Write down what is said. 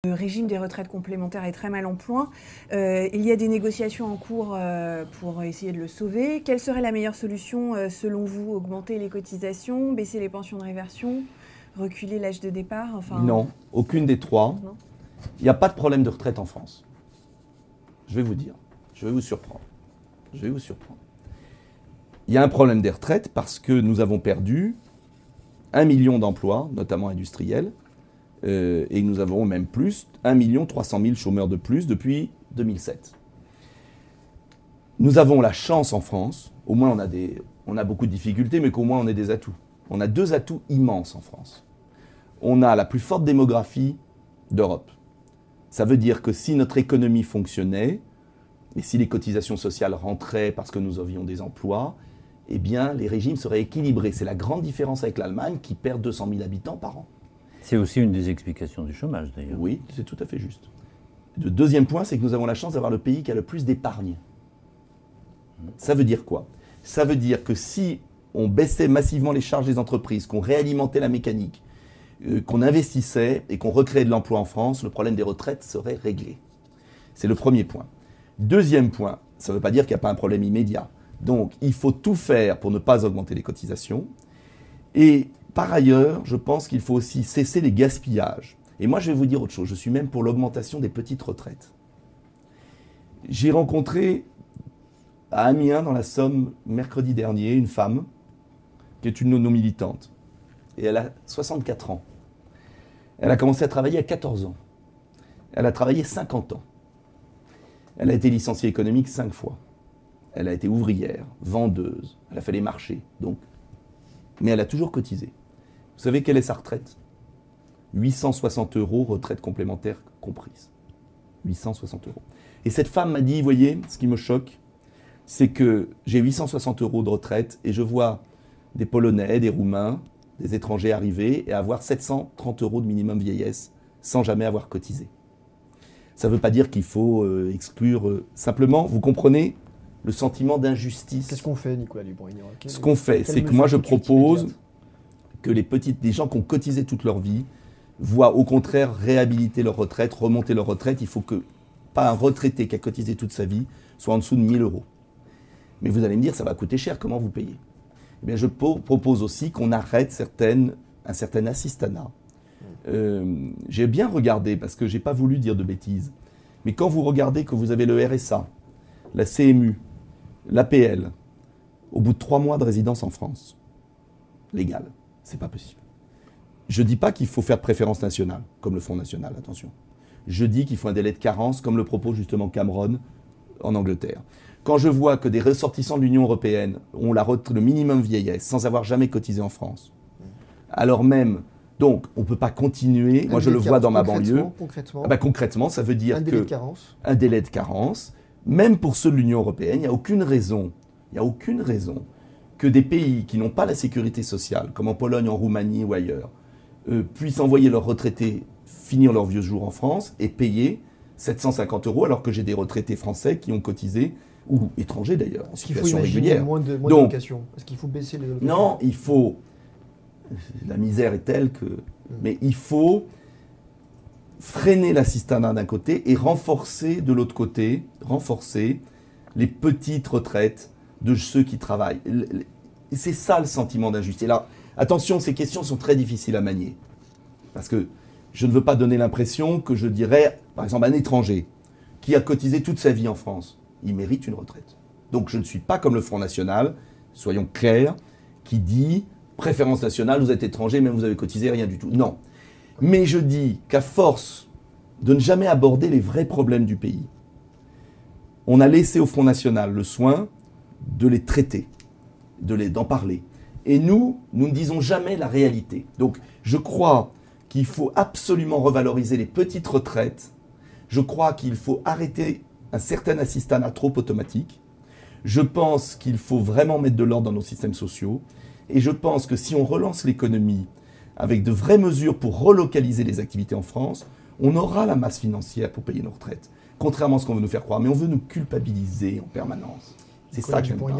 Le régime des retraites complémentaires est très mal en point. Il y a des négociations en cours pour essayer de le sauver. Quelle serait la meilleure solution selon vous? Augmenter les cotisations, baisser les pensions de réversion, reculer l'âge de départ, enfin... Non, aucune des trois. Non. Il n'y a pas de problème de retraite en France. Je vais vous dire, je vais vous surprendre. Il y a un problème des retraites parce que nous avons perdu 1 million d'emplois, notamment industriels, et nous avons même plus, 1 300 000 chômeurs de plus depuis 2007. Nous avons la chance en France, au moins on a beaucoup de difficultés, mais qu'au moins on ait des atouts. On a 2 atouts immenses en France. On a la plus forte démographie d'Europe. Ça veut dire que si notre économie fonctionnait, et si les cotisations sociales rentraient parce que nous avions des emplois, eh bien les régimes seraient équilibrés. C'est la grande différence avec l'Allemagne qui perd 200 000 habitants par an. C'est aussi une des explications du chômage, d'ailleurs. Oui, c'est tout à fait juste. Le deuxième point, c'est que nous avons la chance d'avoir le pays qui a le plus d'épargne. Ça veut dire quoi? Ça veut dire que si on baissait massivement les charges des entreprises, qu'on réalimentait la mécanique, qu'on investissait et qu'on recréait de l'emploi en France, le problème des retraites serait réglé. C'est le premier point. Deuxième point, ça ne veut pas dire qu'il n'y a pas un problème immédiat. Donc, il faut tout faire pour ne pas augmenter les cotisations. Et par ailleurs, je pense qu'il faut aussi cesser les gaspillages. Et moi, je vais vous dire autre chose. Je suis même pour l'augmentation des petites retraites. J'ai rencontré à Amiens, dans la Somme, mercredi dernier, une femme qui est une nono-militante. Et elle a 64 ans. Elle a commencé à travailler à 14 ans. Elle a travaillé 50 ans. Elle a été licenciée économique 5 fois. Elle a été ouvrière, vendeuse, elle a fait les marchés, donc. Mais elle a toujours cotisé. Vous savez quelle est sa retraite? 860 €, retraite complémentaire comprise. 860 €. Et cette femme m'a dit, vous voyez, ce qui me choque, c'est que j'ai 860 € de retraite et je vois des Polonais, des Roumains, des étrangers arriver et avoir 730 € de minimum vieillesse sans jamais avoir cotisé. Ça ne veut pas dire qu'il faut exclure... simplement, vous comprenez le sentiment d'injustice. Qu'est-ce qu'on fait, Nicolas Dupont-Aignan? Ce qu'on fait, c'est que moi je propose que les gens qui ont cotisé toute leur vie voient au contraire réhabiliter leur retraite, remonter leur retraite. Il faut que pas un retraité qui a cotisé toute sa vie soit en dessous de 1 000 €. Mais vous allez me dire, ça va coûter cher, comment vous payez? Eh bien, je propose aussi qu'on arrête un certain assistanat. J'ai bien regardé, parce que je n'ai pas voulu dire de bêtises, mais quand vous regardez que vous avez le RSA, la CMU, l'APL, au bout de 3 mois de résidence en France, légale, c'est pas possible. Je ne dis pas qu'il faut faire de préférence nationale, comme le Front National, attention. Je dis qu'il faut un délai de carence, comme le propose justement Cameron en Angleterre. Quand je vois que des ressortissants de l'Union européenne ont le minimum vieillesse sans avoir jamais cotisé en France, alors même, donc on ne peut pas continuer, moi je le vois dans ma banlieue. Concrètement, ça veut dire un délai de carence, même pour ceux de l'Union européenne, il n'y a aucune raison que des pays qui n'ont pas la sécurité sociale, comme en Pologne, en Roumanie ou ailleurs, puissent envoyer leurs retraités finir leurs vieux jours en France et payer 750 € alors que j'ai des retraités français qui ont cotisé, ou étrangers d'ailleurs, en situation régulière. Moins d'allocations. Est-ce qu'il faut baisser les allocations? Non, il faut... La misère est telle que... Mais il faut freiner l'assistanat d'un côté et renforcer de l'autre côté, les petites retraites de ceux qui travaillent. Et c'est ça le sentiment d'injustice. Et là, attention, ces questions sont très difficiles à manier. Parce que je ne veux pas donner l'impression que je dirais, par exemple, un étranger qui a cotisé toute sa vie en France, il mérite une retraite. Donc je ne suis pas comme le Front National, soyons clairs, qui dit préférence nationale, vous êtes étranger, même vous avez cotisé, rien du tout. Non. Mais je dis qu'à force de ne jamais aborder les vrais problèmes du pays, on a laissé au Front National le soin de les traiter, d'en parler. Et nous ne disons jamais la réalité. Donc je crois qu'il faut absolument revaloriser les petites retraites. Je crois qu'il faut arrêter un certain assistanat trop automatique. Je pense qu'il faut vraiment mettre de l'ordre dans nos systèmes sociaux. Et je pense que si on relance l'économie avec de vraies mesures pour relocaliser les activités en France, on aura la masse financière pour payer nos retraites. Contrairement à ce qu'on veut nous faire croire. Mais on veut nous culpabiliser en permanence. C'est ça que j'aime pas.